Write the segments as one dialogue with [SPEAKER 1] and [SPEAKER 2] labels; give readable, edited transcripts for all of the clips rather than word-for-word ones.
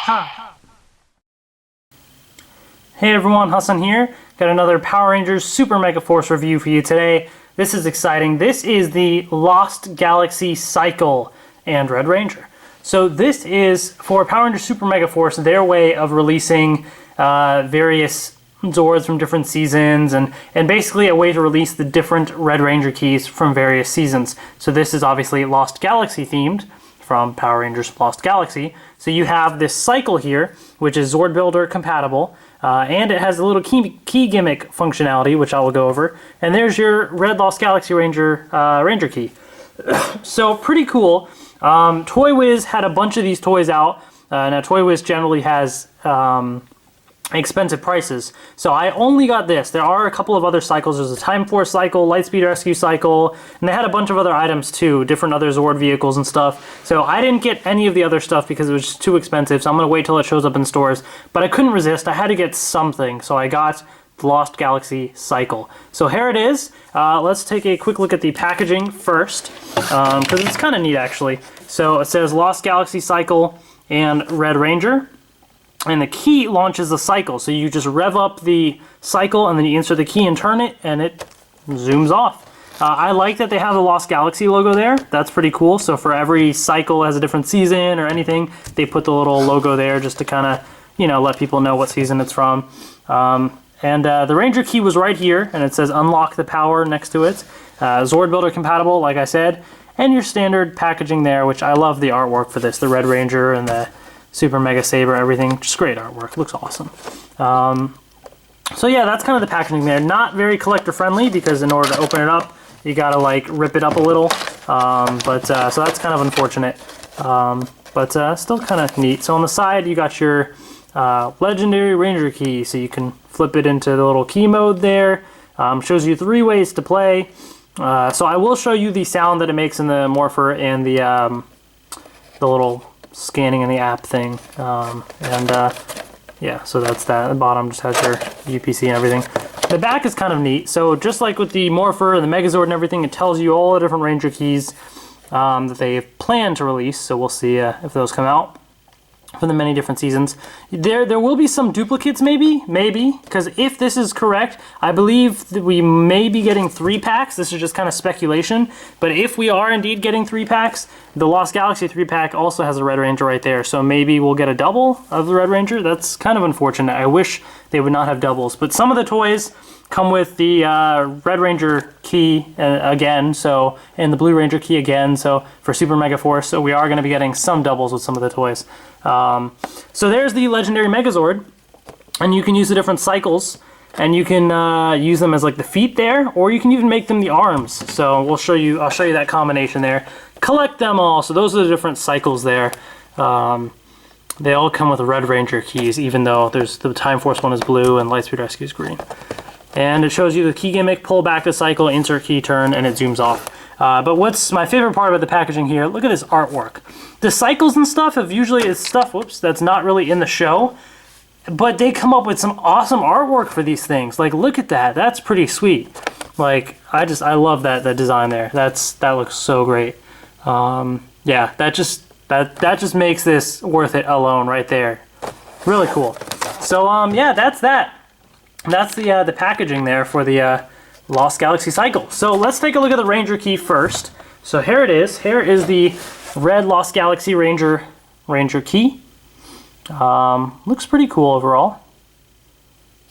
[SPEAKER 1] Hey everyone, Hassan here. Got another Power Rangers Super Megaforce review for you today. This is exciting. This is the Lost Galaxy Cycle and Red Ranger. So this is, for Power Rangers Super Megaforce, their way of releasing various Zords from different seasons and basically a way to release the different Red Ranger keys from various seasons. So this is obviously Lost Galaxy themed from Power Rangers Lost Galaxy. So you have this cycle here, which is Zord Builder compatible, and it has a little key gimmick functionality, which I will go over. And there's your Red Lost Galaxy Ranger Ranger key. So pretty cool. Toy Wiz had a bunch of these toys out. Now Toy Wiz generally has expensive prices, so I only got this. There are a couple of other cycles. There's a Time Force cycle, Lightspeed Rescue cycle, and they had a bunch of other items too, different other Zord vehicles and stuff. So I didn't get any of the other stuff because it was just too expensive, so I'm gonna wait till it shows up in stores. But I couldn't resist. I had to get something, so I got the Lost Galaxy cycle. So here it is. Let's take a quick look at the packaging first, because it's kind of neat actually. So it says Lost Galaxy cycle and Red Ranger. And the key launches the cycle, so you just rev up the cycle and then you insert the key and turn it and it zooms off. I like that they have the Lost Galaxy logo there. That's pretty cool. So for every cycle has a different season or anything, they put the little logo there just to kind of, you know, let people know what season it's from. The Ranger key was right here, and it says unlock the power next to it. Zord Builder compatible, like I said, and your standard packaging there, which I love the artwork for this, the Red Ranger and the Super Mega Saber, everything, just great artwork, looks awesome. So yeah, that's kind of the packaging there. Not very collector friendly because in order to open it up, you gotta like rip it up a little. So that's kind of unfortunate, but still kind of neat. So on the side, you got your Legendary Ranger key, so you can flip it into the little key mode there. Shows you 3 ways to play. So I will show you the sound that it makes in the morpher and the little scanning in the app thing, yeah, so that's that. The bottom just has your UPC and everything. The back is kind of neat. So just like with the Morpher and the Megazord and everything, it tells you all the different Ranger keys that they've planned to release. So we'll see if those come out for the many different seasons. There will be some duplicates maybe, because if this is correct, I believe that we may be getting 3 packs. This is just kind of speculation, but if we are indeed getting 3 packs, the Lost Galaxy 3-pack also has a Red Ranger right there, so maybe we'll get a double of the Red Ranger. That's kind of unfortunate. I wish they would not have doubles, but some of the toys come with the Red Ranger key again, so, and the Blue Ranger key again, so for Super Megaforce, so we are going to be getting some doubles with some of the toys. So there's the Legendary Megazord, and you can use the different cycles, and you can use them as like the feet there, or you can even make them the arms. So I'll show you that combination there. Collect them all. So those are the different cycles there. They all come with Red Ranger keys, even though there's the Time Force one is blue and Lightspeed Rescue is green. And it shows you the key gimmick, pull back the cycle, insert key, turn, and it zooms off. But what's my favorite part about the packaging here, look at this artwork. The cycles and stuff have usually is stuff, whoops, that's not really in the show, but they come up with some awesome artwork for these things. Like, look at that, that's pretty sweet. Like, I love that design there. That looks so great. Yeah, that just makes this worth it alone right there. Really cool. So yeah, that's that. That's the packaging there for the Lost Galaxy Cycle. So let's take a look at the Ranger key first. So here it is. Here is the Red Lost Galaxy Ranger key. Looks pretty cool overall.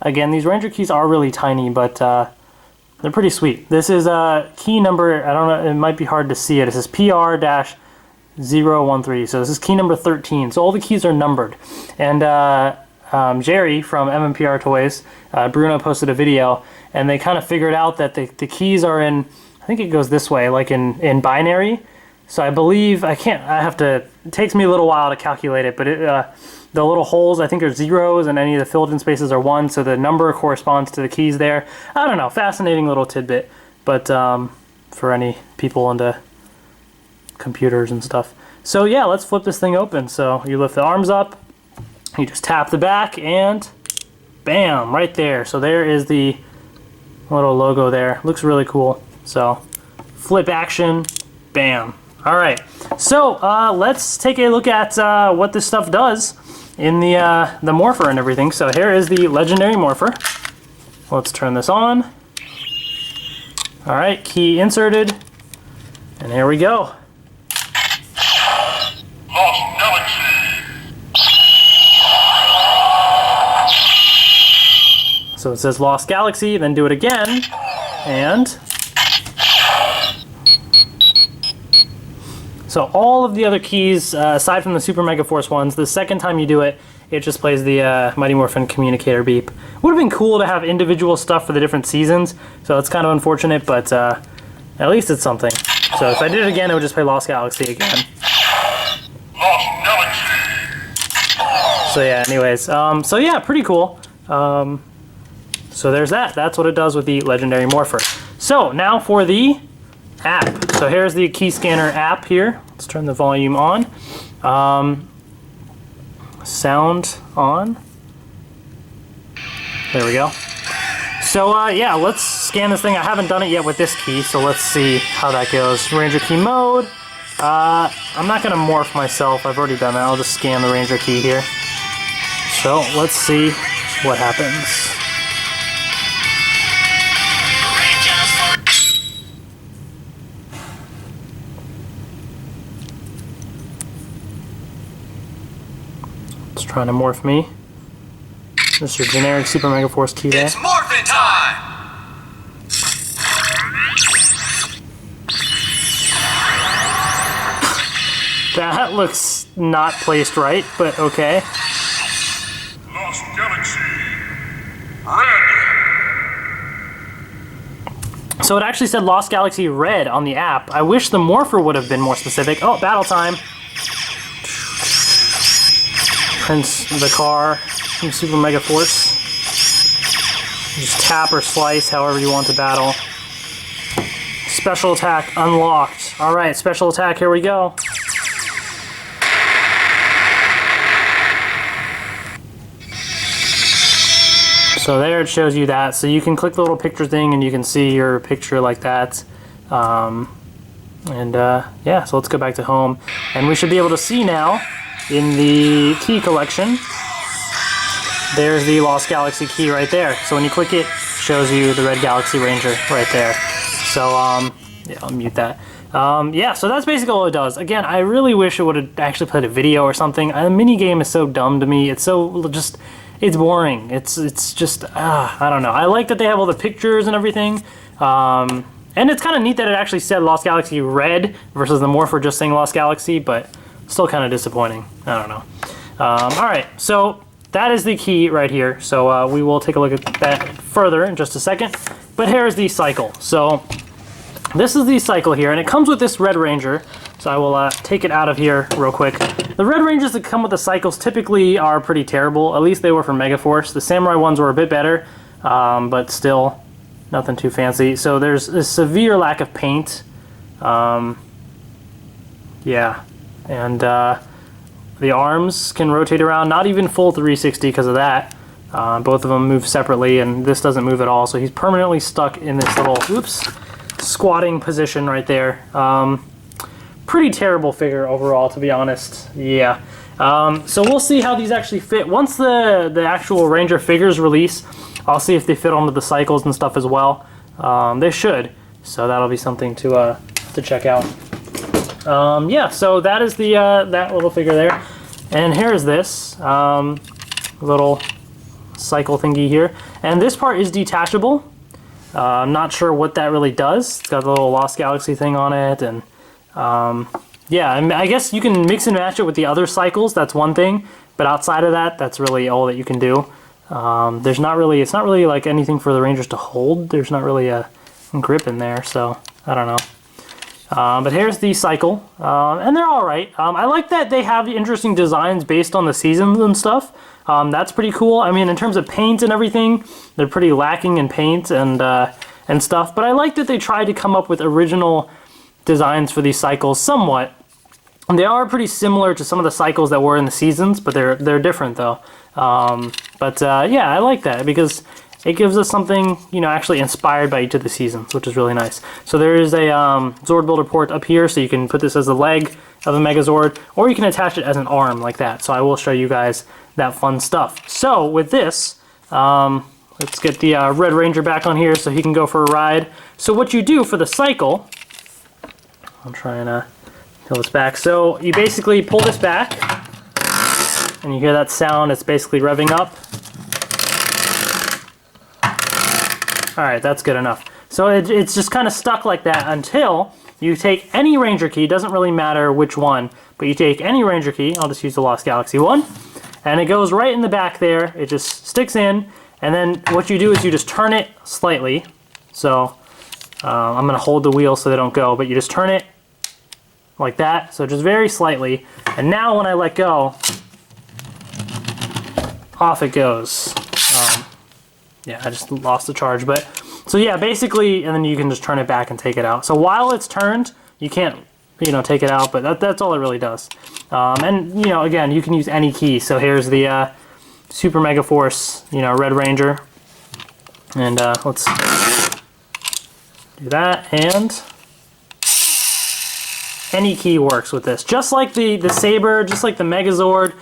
[SPEAKER 1] Again, these Ranger keys are really tiny, but they're pretty sweet. This is key number, I don't know, it might be hard to see it. It says PR-013. So this is key number 13. So all the keys are numbered. And Jerry from MMPR Toys, Bruno posted a video, and they kind of figured out that the keys are in, I think it goes this way, like in binary. So I believe, it takes me a little while to calculate it, but the little holes I think are zeros and any of the filled in spaces are 1, so the number corresponds to the keys there. I don't know, fascinating little tidbit, but for any people into computers and stuff. So yeah, let's flip this thing open. So you lift the arms up, you just tap the back, and bam, right there. So there is the little logo there. Looks really cool. So flip action, bam. All right, so let's take a look at what this stuff does in the morpher and everything. So here is the legendary morpher. Let's turn this on. All right, key inserted, and here we go.
[SPEAKER 2] Lost Galaxy.
[SPEAKER 1] So it says Lost Galaxy, then do it again, and so all of the other keys, aside from the Super Megaforce ones, the second time you do it, it just plays the Mighty Morphin communicator beep. Would have been cool to have individual stuff for the different seasons, so it's kind of unfortunate, but at least it's something. So if I did it again, it would just play Lost Galaxy again.
[SPEAKER 2] Lost Galaxy.
[SPEAKER 1] So yeah, anyways, so yeah, pretty cool. So there's that. That's what it does with the legendary morpher. So now for the app. So here's the key scanner app here. Let's turn the volume on. Sound on. There we go. So yeah, let's scan this thing. I haven't done it yet with this key, so let's see how that goes. Ranger key mode. I'm not gonna morph myself. I've already done that. I'll just scan the Ranger key here. So let's see what happens. It's trying to morph me. This is your generic Super Megaforce key there.
[SPEAKER 2] It's morphin' time!
[SPEAKER 1] That looks not placed right, but okay.
[SPEAKER 2] Lost Galaxy. Red.
[SPEAKER 1] So it actually said Lost Galaxy Red on the app. I wish the morpher would have been more specific. Oh, battle time. Prince the car from Super Megaforce. Just tap or slice however you want to battle. Special attack unlocked. Alright, special attack, here we go. So there it shows you that. So you can click the little picture thing and you can see your picture like that. Yeah, so let's go back to home. And we should be able to see now in the key collection, there's the Lost Galaxy key right there. So when you click it, it shows you the Red Galaxy Ranger right there. So yeah, I'll mute that. Yeah, so that's basically all it does. Again, I really wish it would have actually played a video or something. A mini game is so dumb to me. It's so just, it's boring. It's just, I don't know. I like that they have all the pictures and everything. And it's kind of neat that it actually said Lost Galaxy Red versus the morpher just saying Lost Galaxy, but still kind of disappointing. I don't know. Alright, so that is the key right here. So we will take a look at that further in just a second. But here's the cycle. So this is the cycle here, and it comes with this Red Ranger. So I will take it out of here real quick. The Red Rangers that come with the cycles typically are pretty terrible. At least they were for Megaforce. The Samurai ones were a bit better, but still nothing too fancy. So there's a severe lack of paint. Yeah. And the arms can rotate around, not even full 360 because of that. Both of them move separately, and this doesn't move at all. So he's permanently stuck in this little, squatting position right there. Pretty terrible figure overall, to be honest. Yeah. So we'll see how these actually fit. Once the actual Ranger figures release, I'll see if they fit onto the cycles and stuff as well. They should. So that'll be something to check out. Yeah, so that is the that little figure there, and here's this little cycle thingy here, and this part is detachable. I'm not sure what that really does. It's got a little Lost Galaxy thing on it, and yeah, I guess you can mix and match it with the other cycles. That's one thing, but outside of that, that's really all that you can do. It's not really like anything for the Rangers to hold. There's not really a grip in there, so I don't know. But here's the cycle, and they're alright. I like that they have interesting designs based on the seasons and stuff. That's pretty cool. I mean, in terms of paint and everything, they're pretty lacking in paint and stuff. But I like that they tried to come up with original designs for these cycles somewhat. And they are pretty similar to some of the cycles that were in the seasons, but they're different though. Yeah, I like that because it gives us something, you know, actually inspired by each of the seasons, which is really nice. So there is a Zord Builder port up here, so you can put this as the leg of a Megazord, or you can attach it as an arm like that. So I will show you guys that fun stuff. So with this, let's get the Red Ranger back on here so he can go for a ride. So what you do for the cycle, I'm trying to pull this back. So you basically pull this back, and you hear that sound. It's basically revving up. All right, that's good enough. So it's just kind of stuck like that until you take any Ranger key. Doesn't really matter which one, but you take any Ranger key. I'll just use the Lost Galaxy one, and it goes right in the back there. It just sticks in, and then what you do is you just turn it slightly. So I'm gonna hold the wheel so they don't go, but you just turn it like that, so just very slightly. And now when I let go, off it goes. Yeah, I just lost the charge, but so yeah, basically, and then you can just turn it back and take it out. So while it's turned, you can't, you know, take it out, but that's all it really does. And you know, again, you can use any key. So here's the Super Megaforce, you know, Red Ranger, and let's do that. And any key works with this, just like the Saber, just like the Megazord.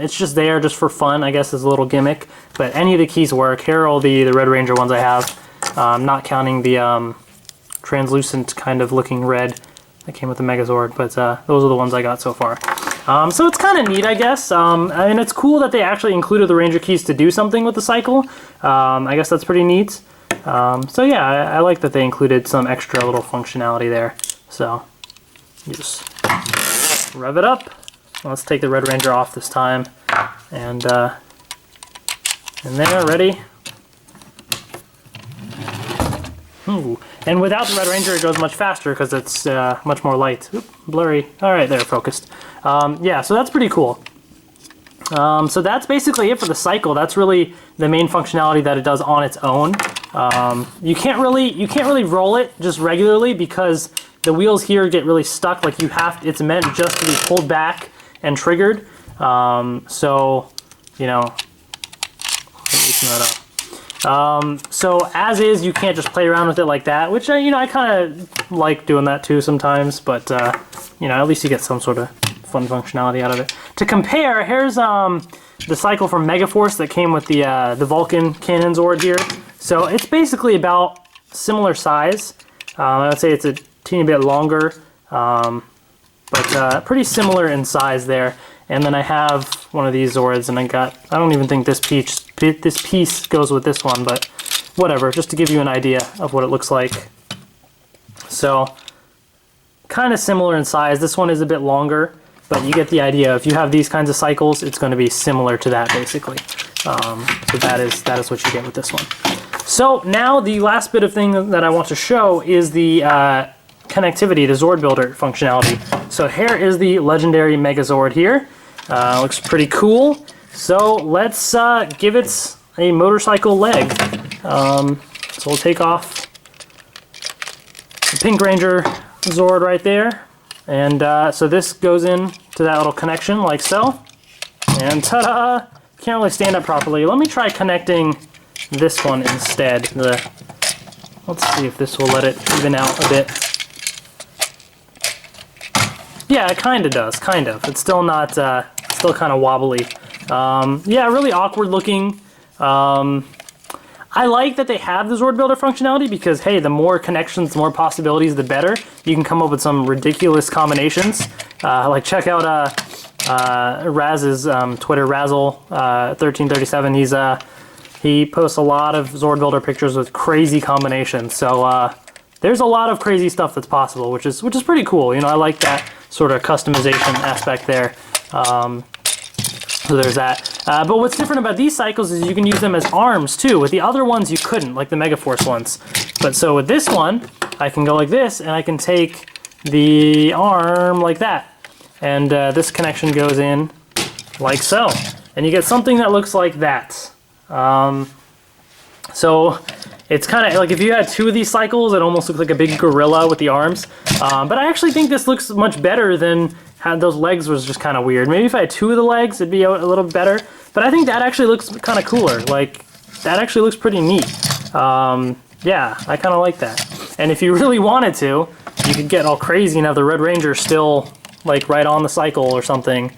[SPEAKER 1] It's just there just for fun, I guess, as a little gimmick, but any of the keys work. Here are all the Red Ranger ones I have, not counting the translucent kind of looking red that came with the Megazord, but those are the ones I got so far. So it's kind of neat, I guess. I mean, it's cool that they actually included the Ranger keys to do something with the cycle. I guess that's pretty neat. So yeah, I like that they included some extra little functionality there. So you just rev it up. Let's take the Red Ranger off this time, and there, ready. Ooh. And without the Red Ranger, it goes much faster because it's much more light. Oop, blurry. All right, there, focused. Yeah, so that's pretty cool. So that's basically it for the cycle. That's really the main functionality that it does on its own. You can't really roll it just regularly because the wheels here get really stuck. Like it's meant just to be pulled back and triggered. So, you know, loosen that up. So as is, you can't just play around with it like that, which you know, I kind of like doing that too sometimes, but you know, at least you get some sort of fun functionality out of it. To compare, here's the cycle from Megaforce that came with the Vulcan Cannon Zord here. So it's basically about similar size. I would say it's a teeny bit longer, but pretty similar in size there. And then I have one of these Zords, and I don't even think this piece goes with this one, but whatever, just to give you an idea of what it looks like. So, kind of similar in size. This one is a bit longer, but you get the idea. If you have these kinds of cycles, it's going to be similar to that, basically. So that is what you get with this one. So now the last bit of thing that I want to show is the connectivity, the Zord Builder functionality. So here is the legendary Megazord here. Looks pretty cool. So let's give it a motorcycle leg. So we'll take off the Pink Ranger Zord right there. And so this goes in to that little connection like so. And ta-da! Can't really stand up properly. Let me try connecting this one instead. Let's see if this will let it even out a bit. Yeah, it kind of does, kind of. It's still not, still kind of wobbly. Yeah, really awkward looking. I like that they have the Zord Builder functionality because, hey, the more connections, the more possibilities, the better. You can come up with some ridiculous combinations. Like, check out Raz's Twitter, Razzle1337. He posts a lot of Zord Builder pictures with crazy combinations. So there's a lot of crazy stuff that's possible, which is pretty cool. You know, I like that sort of customization aspect there. So there's that. But what's different about these cycles is you can use them as arms too. With the other ones you couldn't, like the Megaforce ones. But so with this one, I can go like this, and I can take the arm like that. And this connection goes in like so. And you get something that looks like that. So it's kind of like if you had two of these cycles, it almost looks like a big gorilla with the arms. But I actually think this looks much better than how those legs was just kind of weird. Maybe if I had two of the legs, it'd be a little better. But I think that actually looks kind of cooler. Like, that actually looks pretty neat. Yeah, I kind of like that. And if you really wanted to, you could get all crazy and have the Red Ranger still like right on the cycle or something.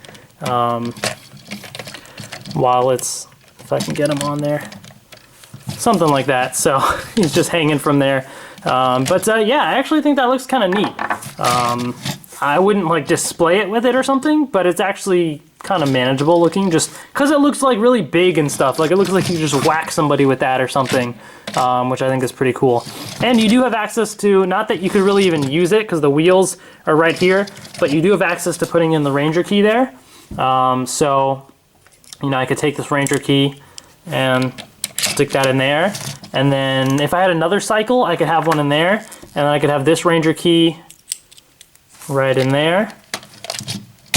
[SPEAKER 1] While it's, if I can get him on there, something like that. So he's just hanging from there. Yeah, I actually think that looks kind of neat. I wouldn't like display it with it or something, but it's actually kind of manageable looking just because it looks like really big and stuff. Like it looks like you just whack somebody with that or something, which I think is pretty cool. And you do have access to, not that you could really even use it because the wheels are right here, but you do have access to putting in the Ranger key there. So, you know, I could take this Ranger key and stick that in there. And then if I had another cycle, I could have one in there, and then I could have this Ranger key right in there.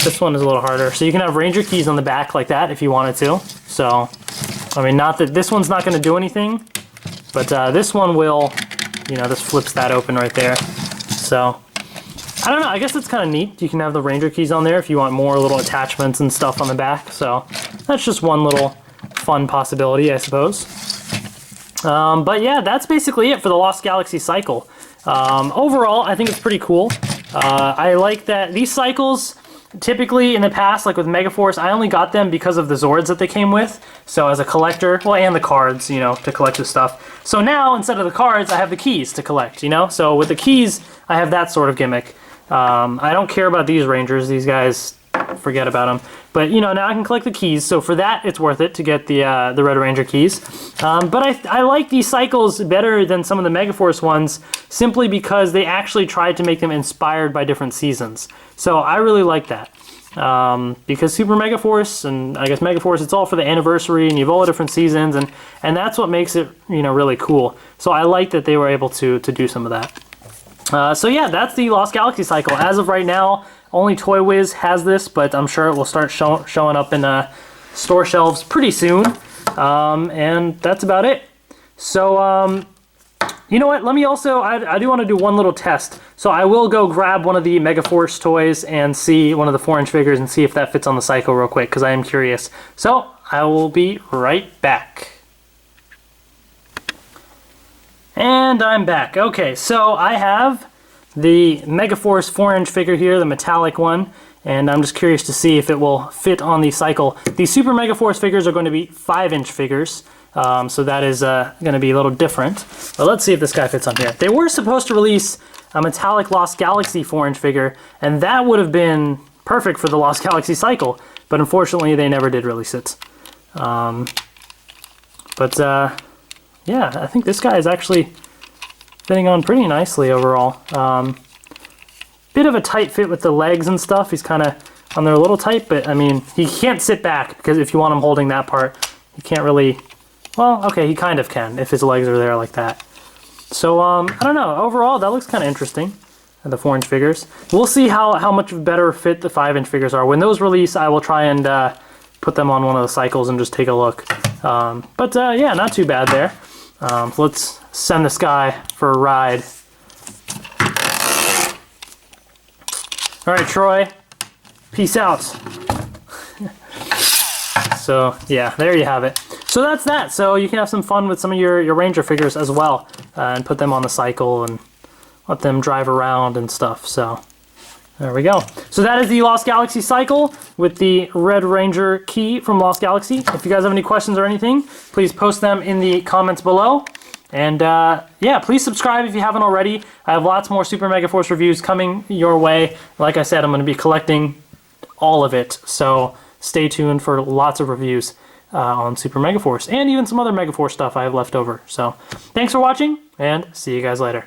[SPEAKER 1] This one is a little harder. So you can have Ranger keys on the back like that if you wanted to. So, I mean, not that this one's not going to do anything, but this one will, you know, this flips that open right there. So, I don't know, I guess it's kind of neat. You can have the Ranger keys on there if you want more little attachments and stuff on the back. So, that's just one little fun possibility, I suppose. But yeah, that's basically it for the Lost Galaxy cycle. Overall, I think it's pretty cool. I like that these cycles, typically in the past, like with Megaforce, I only got them because of the Zords that they came with. So as a collector, well, and the cards, you know, to collect the stuff. So now, instead of the cards, I have the keys to collect, you know? So with the keys, I have that sort of gimmick. I don't care about these Rangers. These guys, forget about them. But, you know, now I can collect the keys. So for that, it's worth it to get the Red Ranger keys. But I like these cycles better than some of the Megaforce ones simply because they actually tried to make them inspired by different seasons. So I really like that. Because Super Megaforce and I guess Megaforce, it's all for the anniversary and you have all the different seasons and that's what makes it, you know, really cool. So I like that they were able to do some of that. So yeah, that's the Lost Galaxy cycle. As of right now, only Toy Wiz has this, but I'm sure it will start showing up in store shelves pretty soon. And that's about it. So, you know what? Let me also, I do want to do one little test. So I will go grab one of the Megaforce toys and see one of the 4-inch figures and see if that fits on the cycle real quick, because I am curious. So I will be right back. And I'm back. Okay, so I have the Megaforce 4-inch figure here, the metallic one, and I'm just curious to see if it will fit on the cycle. The Super Megaforce figures are going to be 5-inch figures, so that is going to be a little different. But let's see if this guy fits on here. They were supposed to release a metallic Lost Galaxy 4-inch figure, and that would have been perfect for the Lost Galaxy cycle, but unfortunately they never did release it. Yeah, I think this guy is actually fitting on pretty nicely overall. Bit of a tight fit with the legs and stuff. He's kind of on there a little tight, but I mean, he can't sit back because if you want him holding that part, he can't really, well, okay, he kind of can if his legs are there like that. So, I don't know, overall, that looks kind of interesting, the 4-inch figures. We'll see how much better fit the 5-inch figures are. When those release, I will try and put them on one of the cycles and just take a look. Yeah, not too bad there. Let's send this guy for a ride. All right, Troy, peace out. So yeah, there you have it. So that's that. So you can have some fun with some of your Ranger figures as well, and put them on the cycle and let them drive around and stuff. So there we go. So that is the Lost Galaxy cycle with the Red Ranger key from Lost Galaxy. If you guys have any questions or anything, please post them in the comments below. And yeah, please subscribe if you haven't already. I have lots more Super Megaforce reviews coming your way. Like I said, I'm going to be collecting all of it. So stay tuned for lots of reviews on Super Megaforce and even some other Megaforce stuff I have left over. So thanks for watching and see you guys later.